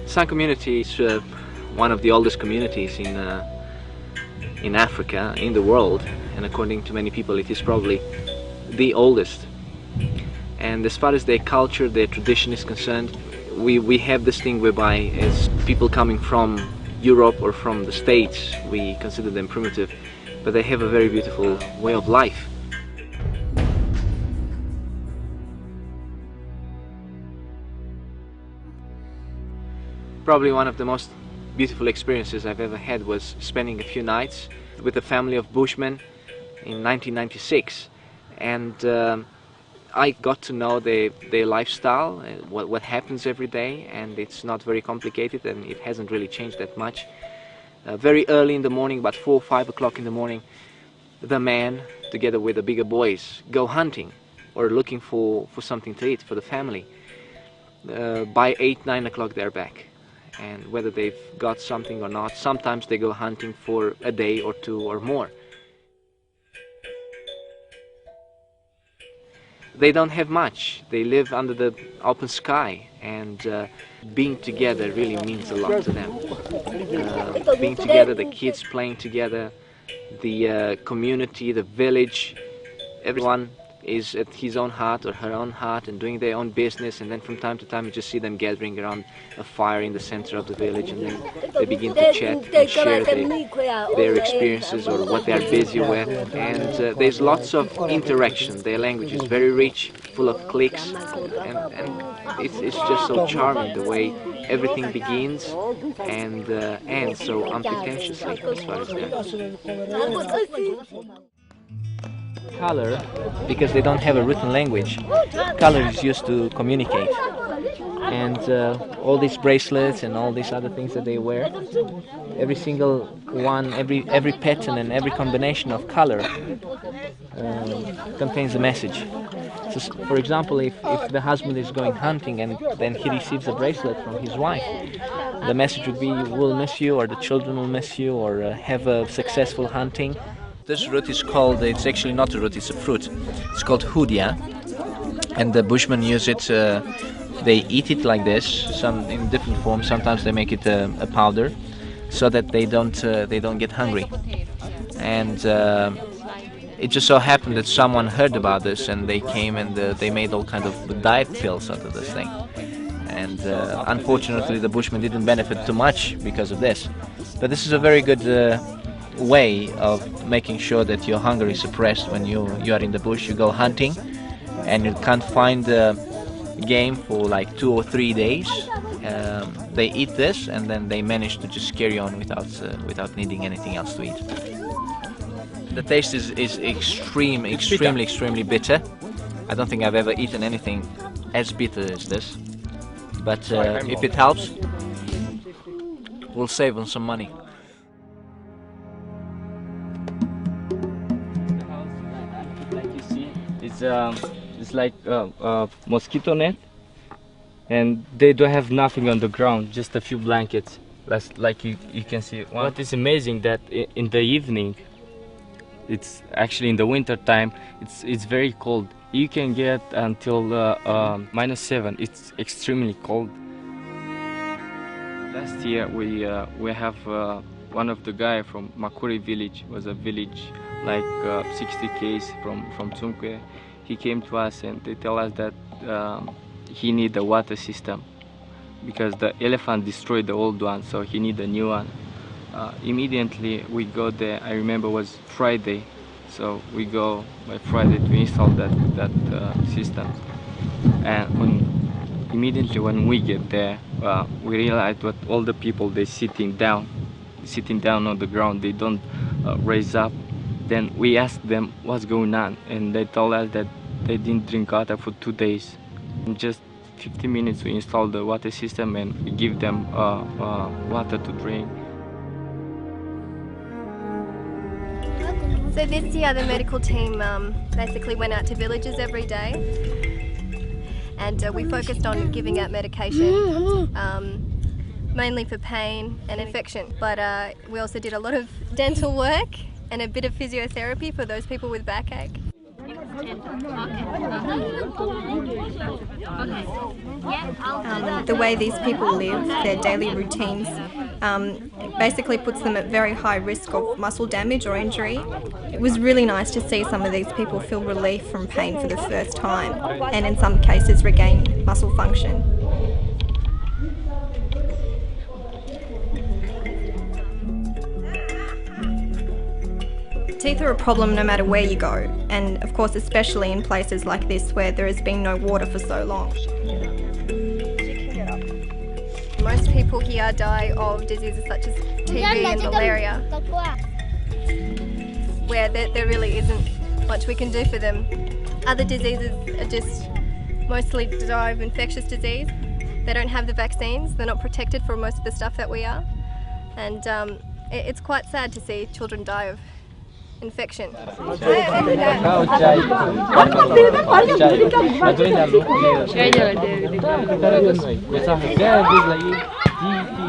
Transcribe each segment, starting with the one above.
Sann community is one of the oldest communities in Africa, in the world, and according to many people it is probably the oldest. And as far as their culture, their tradition is concerned, we have this thing whereby as people coming from Europe or from the States, we consider them primitive, but they have a very beautiful way of life. Probably one of the most beautiful experiences I've ever had was spending a few nights with a family of Bushmen in 1996, and I got to know their lifestyle, what happens every day, and it's not very complicated and it hasn't really changed that much. Very early in the morning, about 4 or 5 o'clock in the morning, the men, together with the bigger boys, go hunting or looking for something to eat for the family. By 8, 9 o'clock they're back. And whether they've got something or not, sometimes they go hunting for a day or two or more. They don't have much. They live under the open sky, and being together really means a lot to them. Being together, the kids playing together, the community, the village, everyone is at his own hut or her own hut and doing their own business, and then from time to time you just see them gathering around a fire in the center of the village, and then they begin to chat and share their experiences or what they are busy with, and there's lots of interaction. Their language is very rich, full of clicks, and it's just so charming the way everything begins and ends so unpretentiously as far as that. Color, because they don't have a written language, color is used to communicate, and all these bracelets and all these other things that they wear, every single one, every pattern and every combination of color contains a message. So, for example, if the husband is going hunting and then he receives a bracelet from his wife, the message would be, we'll miss you, or the children will miss you, or have a successful hunting. This root is called, it's actually not a root, it's a fruit. It's called hudia, and the Bushmen use it, they eat it like this, some in different forms. Sometimes they make it a powder, so that they don't get hungry. And it just so happened that someone heard about this, and they came and they made all kind of diet pills out of this thing. And unfortunately the Bushmen didn't benefit too much because of this. But this is a very good way of making sure that your hunger is suppressed when you are in the bush. You go hunting and you can't find game for like 2 or 3 days. They eat this and then they manage to just carry on without needing anything else to eat. The taste is extremely bitter. I don't think I've ever eaten anything as bitter as this, but if it helps, we'll save on some money. It's like a mosquito net, and they don't have nothing on the ground, just a few blankets, like you can see. What is amazing that in the evening, it's actually in the winter time, it's very cold. You can get until -7. It's extremely cold. Last year we have one of the guy from Makuri village, was a village like 60 km from Tsumkwe. He came to us and they tell us that he need a water system because the elephant destroyed the old one, so he need a new one. Immediately we go there. I remember it was Friday, so we go by Friday to install that system. And immediately when we get there, we realize that all the people, they sitting down on the ground. They don't raise up. Then we asked them what's going on, and they told us that they didn't drink water for 2 days. In just 50 minutes we install the water system and we give them water to drink. So this year the medical team basically went out to villages every day, and we focused on giving out medication, mainly for pain and infection, but we also did a lot of dental work and a bit of physiotherapy for those people with backache. The way these people live, their daily routines, basically puts them at very high risk of muscle damage or injury. It was really nice to see some of these people feel relief from pain for the first time, and in some cases regain muscle function. Teeth are a problem no matter where you go, and of course especially in places like this where there has been no water for so long. Most people here die of diseases such as TB and malaria, where there really isn't much we can do for them. Other diseases are just mostly die of infectious disease. They don't have the vaccines, they're not protected from most of the stuff that we are, and it's quite sad to see children die of infection.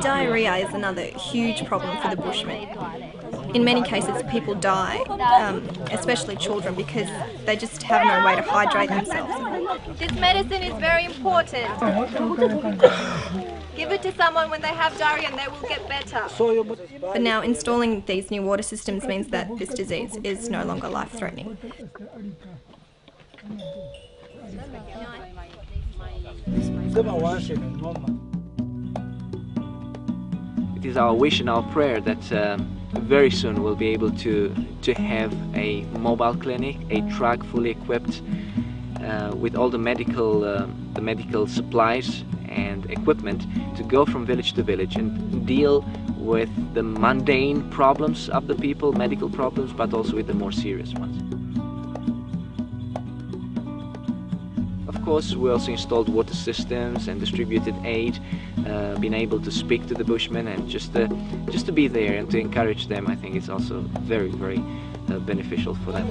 Diarrhea is another huge problem for the Bushmen. In many cases people die, especially children, because they just have no way to hydrate themselves. This medicine is very important. Give it to someone when they have diarrhea and they will get better. But now installing these new water systems means that this disease is no longer life-threatening. It is our wish and our prayer that very soon we'll be able to have a mobile clinic, a truck fully equipped with all the medical supplies and equipment to go from village to village and deal with the mundane problems of the people, medical problems, but also with the more serious ones. Of course, we also installed water systems and distributed aid, been able to speak to the Bushmen and just to be there and to encourage them. I think it's also very, very beneficial for them.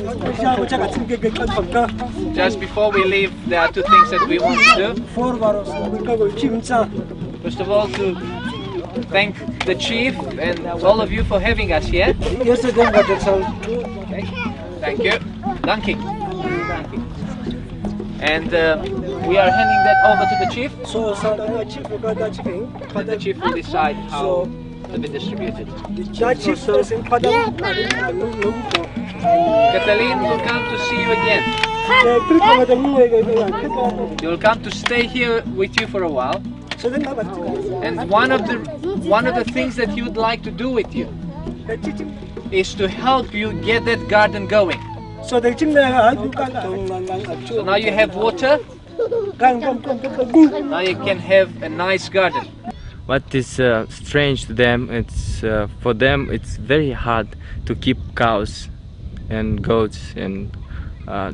Just before we leave, there are two things that we want to do. First of all, to thank the chief and all of you for having us here. Okay. Thank you. Thank you. And we are handing that over to the chief. And the chief will decide how to be distributed. Kathleen will come to see you again. She will come to stay here with you for a while. And one of the things that he would like to do with you is to help you get that garden going. So now you have water. Now you can have a nice garden. What is strange to them, it's for them it's very hard to keep cows and goats and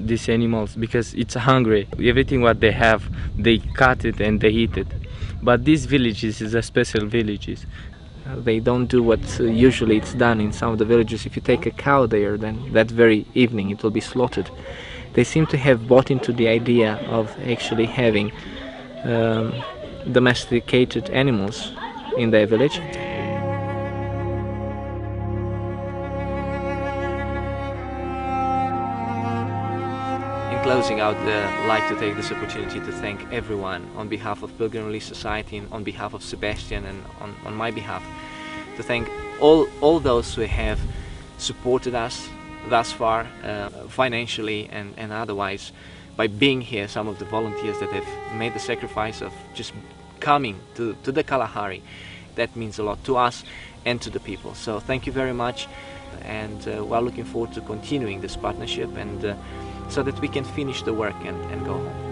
these animals, because it's hungry. Everything what they have, they cut it and they eat it. But these villages is a special villages. They don't do what usually it's done in some of the villages. If you take a cow there, then that very evening it will be slaughtered. They seem to have bought into the idea of actually having domesticated animals in their village. In closing, I would like to take this opportunity to thank everyone on behalf of Pilgrim Relief Society and on behalf of Sebastian and on my behalf, to thank all those who have supported us thus far, financially and otherwise, by being here, some of the volunteers that have made the sacrifice of just coming to the Kalahari. That means a lot to us and to the people. So thank you very much, and we're looking forward to continuing this partnership, and so that we can finish the work and go home.